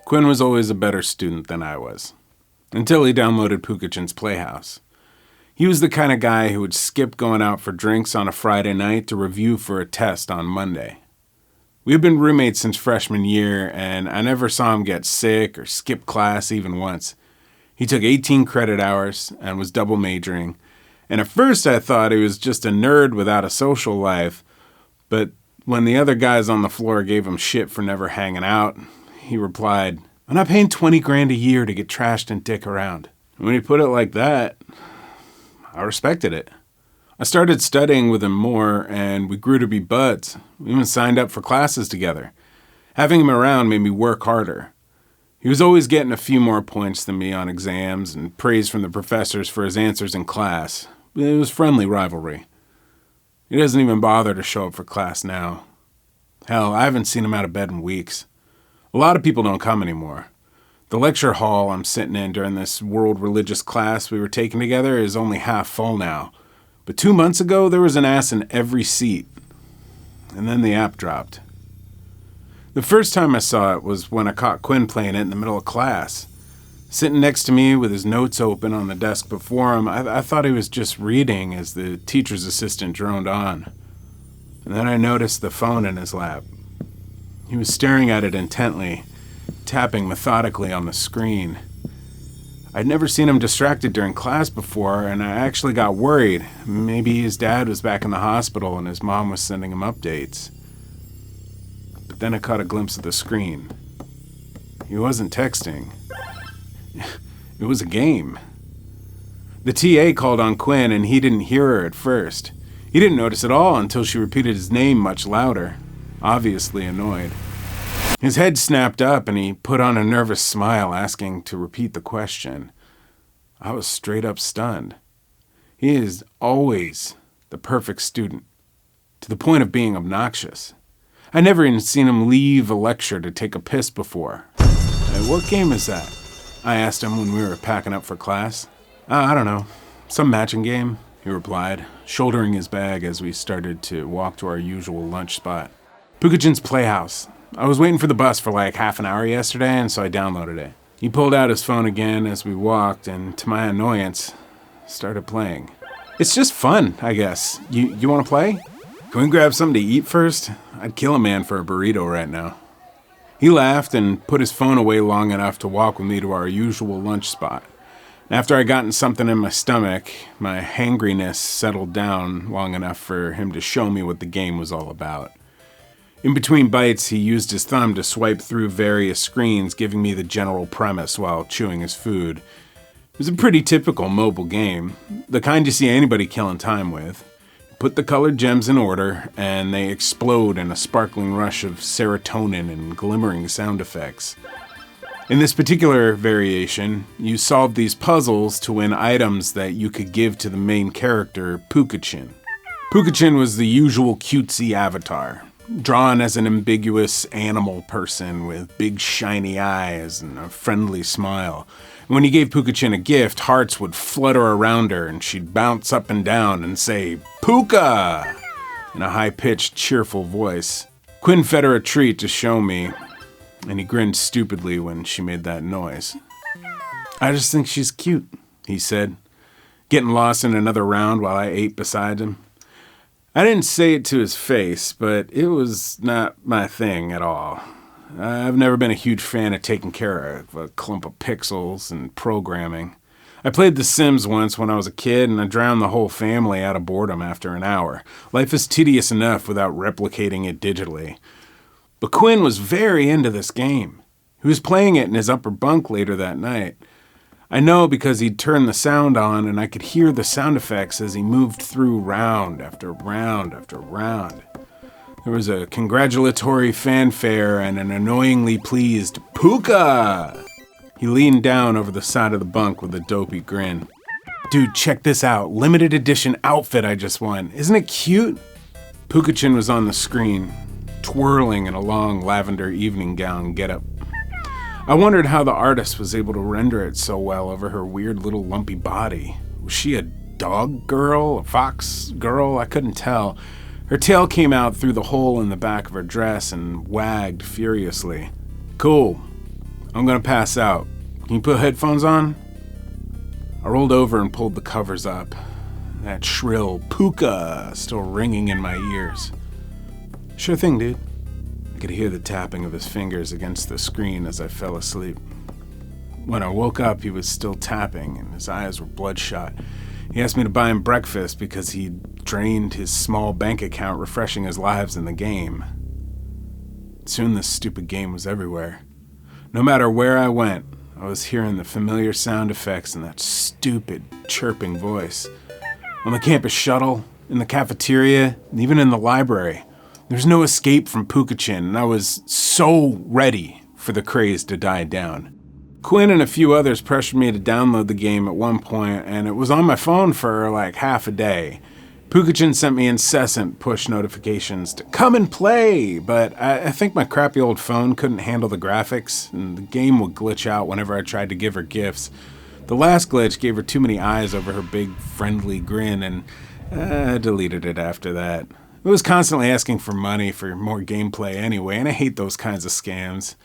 Quinn was always a better student than I was, until he downloaded Pukachin's Playhouse. He was the kind of guy who would skip going out for drinks on a Friday night to review for a test on Monday. We had been roommates since freshman year, and I never saw him get sick or skip class even once. He took 18 credit hours and was double majoring, and at first I thought he was just a nerd without a social life, but when the other guys on the floor gave him shit for never hanging out, he replied, "I'm not paying $20,000 a year to get trashed and dick around." When he put it like that, I respected it. I started studying with him more, and we grew to be buds. We even signed up for classes together. Having him around made me work harder. He was always getting a few more points than me on exams and praise from the professors for his answers in class. It was friendly rivalry. He doesn't even bother to show up for class now. Hell, I haven't seen him out of bed in weeks. A lot of people don't come anymore. The lecture hall I'm sitting in during this world religious class we were taking together is only half full now. But 2 months ago, there was an ass in every seat. And then the app dropped. The first time I saw it was when I caught Quinn playing it in the middle of class. Sitting next to me with his notes open on the desk before him, I thought he was just reading as the teacher's assistant droned on. And then I noticed the phone in his lap. He was staring at it intently, tapping methodically on the screen. I'd never seen him distracted during class before, and I actually got worried. Maybe his dad was back in the hospital and his mom was sending him updates. But then I caught a glimpse of the screen. He wasn't texting. It was a game. The TA called on Quinn, and he didn't hear her at first. He didn't notice at all until she repeated his name much louder, obviously annoyed. His head snapped up, and he put on a nervous smile, asking to repeat the question. I was straight up stunned. He is always the perfect student, to the point of being obnoxious. I never even seen him leave a lecture to take a piss before. What game is that? I asked him when we were packing up for class. I don't know. Some matching game, he replied, shouldering his bag as we started to walk to our usual lunch spot. Pukachin's Playhouse. I was waiting for the bus for like half an hour yesterday, and so I downloaded it. He pulled out his phone again as we walked, and to my annoyance, started playing. It's just fun, I guess. You want to play? Can we grab something to eat first? I'd kill a man for a burrito right now. He laughed and put his phone away long enough to walk with me to our usual lunch spot. After I gotten something in my stomach, my hangriness settled down long enough for him to show me what the game was all about. In between bites, he used his thumb to swipe through various screens, giving me the general premise while chewing his food. It was a pretty typical mobile game, the kind you see anybody killing time with. Put the colored gems in order, and they explode in a sparkling rush of serotonin and glimmering sound effects. In this particular variation, you solved these puzzles to win items that you could give to the main character, Pukachin. Pukachin was the usual cutesy avatar, drawn as an ambiguous animal person with big shiny eyes and a friendly smile. When you gave Pukachin a gift, hearts would flutter around her and she'd bounce up and down and say, "Puka!" in a high-pitched, cheerful voice. Quinn fed her a treat to show me, and he grinned stupidly when she made that noise. "I just think she's cute," he said, getting lost in another round while I ate beside him. I didn't say it to his face, but it was not my thing at all. I've never been a huge fan of taking care of a clump of pixels and programming. I played The Sims once when I was a kid, and I drowned the whole family out of boredom after an hour. Life is tedious enough without replicating it digitally. But Quinn was very into this game. He was playing it in his upper bunk later that night. I know because he'd turned the sound on, and I could hear the sound effects as he moved through round after round after round. There was a congratulatory fanfare and an annoyingly pleased "Puka!" He leaned down over the side of the bunk with a dopey grin. "Dude, check this out. Limited edition outfit I just won. Isn't it cute?" Pukachin was on the screen, twirling in a long lavender evening gown getup. I wondered how the artist was able to render it so well over her weird little lumpy body. Was she a dog girl, a fox girl? I couldn't tell. Her tail came out through the hole in the back of her dress and wagged furiously. "Cool. I'm gonna pass out. Can you put headphones on? I rolled over and pulled the covers up. That shrill puka still ringing in my ears. Sure thing, dude. I could hear the tapping of his fingers against the screen as I fell asleep. When I woke up, he was still tapping and his eyes were bloodshot. He asked me to buy him breakfast because he'd drained his small bank account refreshing his lives in the game. Soon this stupid game was everywhere. No matter where I went, I was hearing the familiar sound effects and that stupid chirping voice. On the campus shuttle, in the cafeteria, and even in the library. There's no escape from Pukachin, and I was so ready for the craze to die down. Quinn and a few others pressured me to download the game at one point, and it was on my phone for like half a day. Pukachin sent me incessant push notifications to come and play, but I think my crappy old phone couldn't handle the graphics, and the game would glitch out whenever I tried to give her gifts. The last glitch gave her too many eyes over her big, friendly grin, and I deleted it after that. It was constantly asking for money for more gameplay anyway, and I hate those kinds of scams.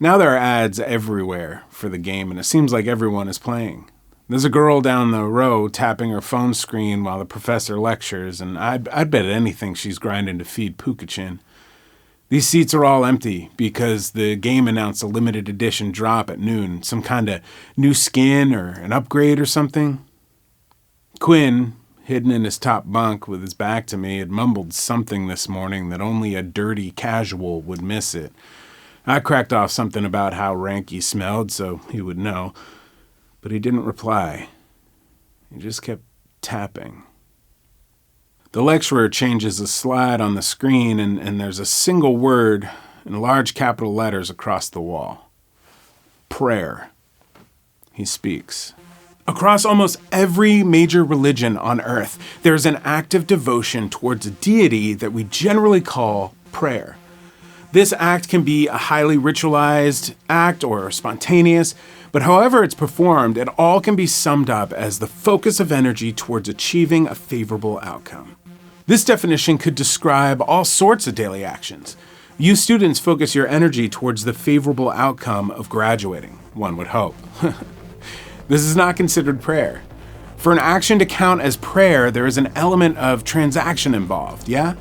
Now there are ads everywhere for the game, and it seems like everyone is playing. There's a girl down the row tapping her phone screen while the professor lectures, and I'd bet anything she's grinding to feed Pukachin. These seats are all empty because the game announced a limited edition drop at noon, some kind of new skin or an upgrade or something. Quinn, hidden in his top bunk with his back to me, had mumbled something this morning that only a dirty casual would miss it. I cracked off something about how rank he smelled so he would know, but he didn't reply. He just kept tapping. The lecturer changes a slide on the screen and there's a single word in large capital letters across the wall. Prayer. He speaks. Across almost every major religion on earth, there's an active devotion towards a deity that we generally call prayer. This act can be a highly ritualized act or spontaneous, but however it's performed, it all can be summed up as the focus of energy towards achieving a favorable outcome. This definition could describe all sorts of daily actions. You students focus your energy towards the favorable outcome of graduating, one would hope. This is not considered prayer. For an action to count as prayer, there is an element of transaction involved, yeah?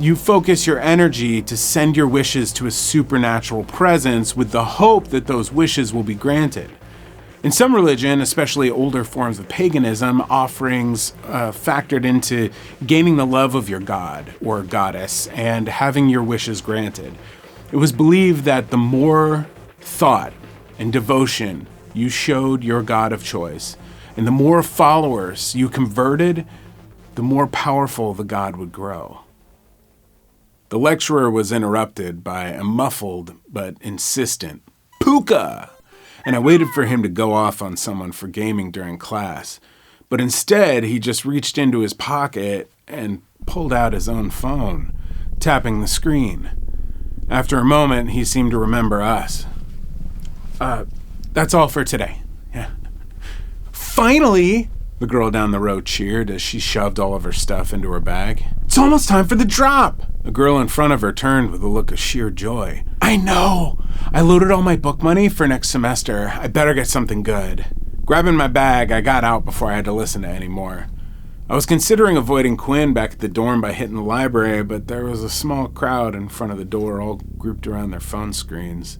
You focus your energy to send your wishes to a supernatural presence with the hope that those wishes will be granted. In some religion, especially older forms of paganism, offerings factored into gaining the love of your god or goddess and having your wishes granted. It was believed that the more thought and devotion you showed your god of choice, and the more followers you converted, the more powerful the god would grow. The lecturer was interrupted by a muffled but insistent "Puka!" and I waited for him to go off on someone for gaming during class. But instead, he just reached into his pocket and pulled out his own phone, tapping the screen. After a moment, he seemed to remember us. That's all for today. Yeah. Finally, the girl down the road cheered as she shoved all of her stuff into her bag. It's almost time for the drop. The girl in front of her turned with a look of sheer joy. I know. I loaded all my book money for next semester. I better get something good. Grabbing my bag, I got out before I had to listen to any more. I was considering avoiding Quinn back at the dorm by hitting the library, but there was a small crowd in front of the door, all grouped around their phone screens.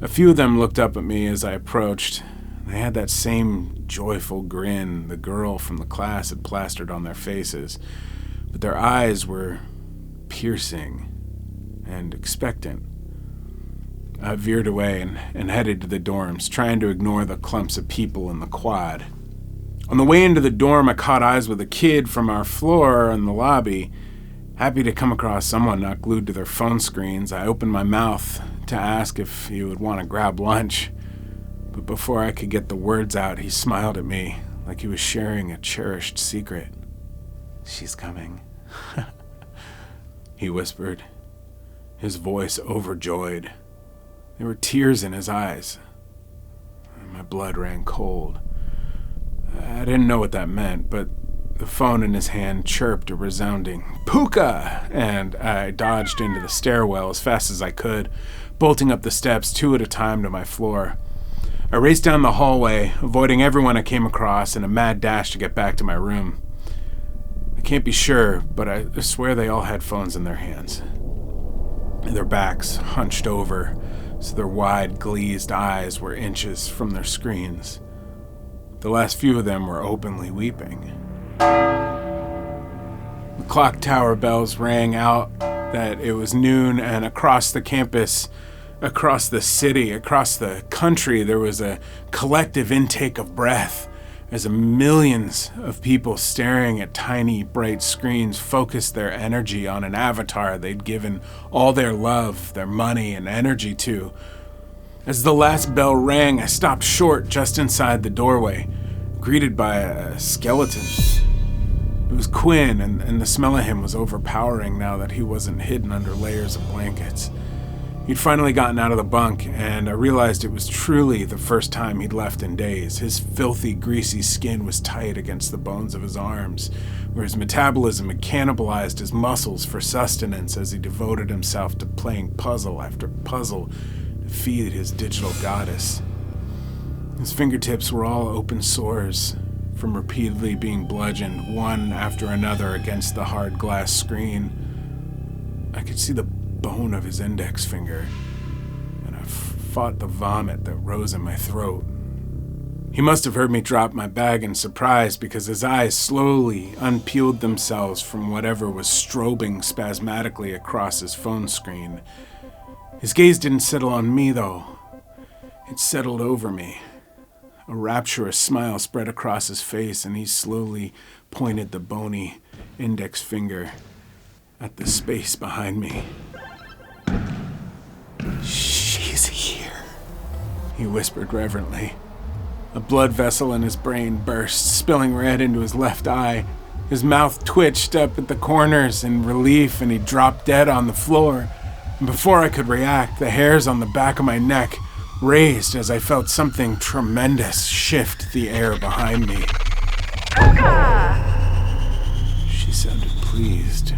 A few of them looked up at me as I approached. They had that same joyful grin the girl from the class had plastered on their faces, but their eyes were piercing and expectant. I veered away and headed to the dorms, trying to ignore the clumps of people in the quad. On the way into the dorm, I caught eyes with a kid from our floor in the lobby. Happy to come across someone not glued to their phone screens, I opened my mouth to ask if he would want to grab lunch. But before I could get the words out, he smiled at me like he was sharing a cherished secret. She's coming, he whispered, his voice overjoyed. There were tears in his eyes. My blood ran cold. I didn't know what that meant, but The phone in his hand chirped a resounding "Puka!" and I dodged into the stairwell as fast as I could, bolting up the steps 2 at a time to my floor. I raced down the hallway, avoiding everyone I came across in a mad dash to get back to my room. I can't be sure, but I swear they all had phones in their hands. Their backs hunched over, so their wide, glazed eyes were inches from their screens. The last few of them were openly weeping. The clock tower bells rang out that it was noon, and across the campus, across the city, across the country, there was a collective intake of breath as millions of people staring at tiny, bright screens focused their energy on an avatar they'd given all their love, their money, and energy to. As the last bell rang, I stopped short just inside the doorway, greeted by a skeleton. It was Quinn, and the smell of him was overpowering now that he wasn't hidden under layers of blankets. He'd finally gotten out of the bunk, and I realized it was truly the first time he'd left in days. His filthy, greasy skin was tight against the bones of his arms, where his metabolism had cannibalized his muscles for sustenance as he devoted himself to playing puzzle after puzzle to feed his digital goddess. His fingertips were all open sores from repeatedly being bludgeoned one after another against the hard glass screen. I could see the bone of his index finger, and I fought the vomit that rose in my throat. He must have heard me drop my bag in surprise, because his eyes slowly unpeeled themselves from whatever was strobing spasmodically across his phone screen. His gaze didn't settle on me, though. It settled over me. A rapturous smile spread across his face, and he slowly pointed the bony index finger at the space behind me. "She's here," he whispered reverently. A blood vessel in his brain burst, spilling red into his left eye. His mouth twitched up at the corners in relief, and he dropped dead on the floor. And before I could react, the hairs on the back of my neck raised as I felt something tremendous shift the air behind me. Puka! She sounded pleased.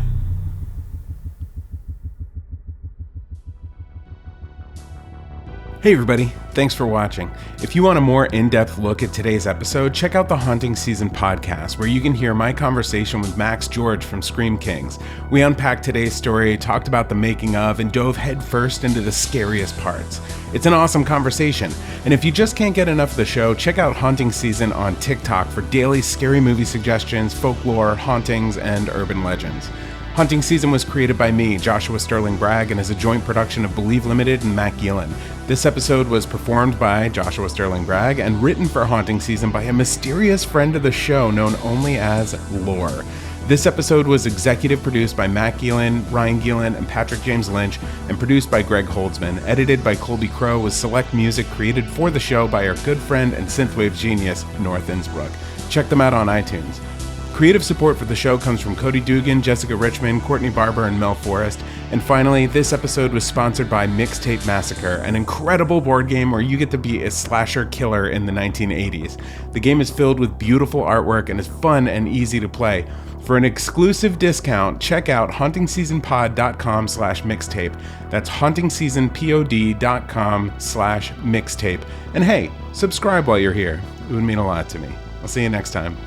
Hey everybody, thanks for watching. If you want a more in-depth look at today's episode, check out the Haunting Season podcast, where you can hear my conversation with Max George from Scream Kings. We unpacked today's story, talked about the making of, and dove headfirst into the scariest parts. It's an awesome conversation, and if you just can't get enough of the show, check out Haunting Season on TikTok for daily scary movie suggestions, folklore, hauntings, and urban legends. Haunting Season was created by me, Joshua Sterling Bragg, and is a joint production of Believe Limited and Matt Gielan. This episode was performed by Joshua Sterling Bragg and written for Haunting Season by a mysterious friend of the show known only as Lore. This episode was executive produced by Matt Gielan, Ryan Gielan, and Patrick James Lynch, and produced by Greg Holdsman, edited by Colby Crow, with select music created for the show by our good friend and synthwave genius, North Innsbruck. Check them out on iTunes. Creative support for the show comes from Cody Dugan, Jessica Richmond, Courtney Barber, and Mel Forrest. And finally, this episode was sponsored by Mixtape Massacre, an incredible board game where you get to be a slasher killer in the 1980s. The game is filled with beautiful artwork and is fun and easy to play. For an exclusive discount, check out hauntingseasonpod.com/mixtape. That's hauntingseasonpod.com/mixtape. And hey, subscribe while you're here. It would mean a lot to me. I'll see you next time.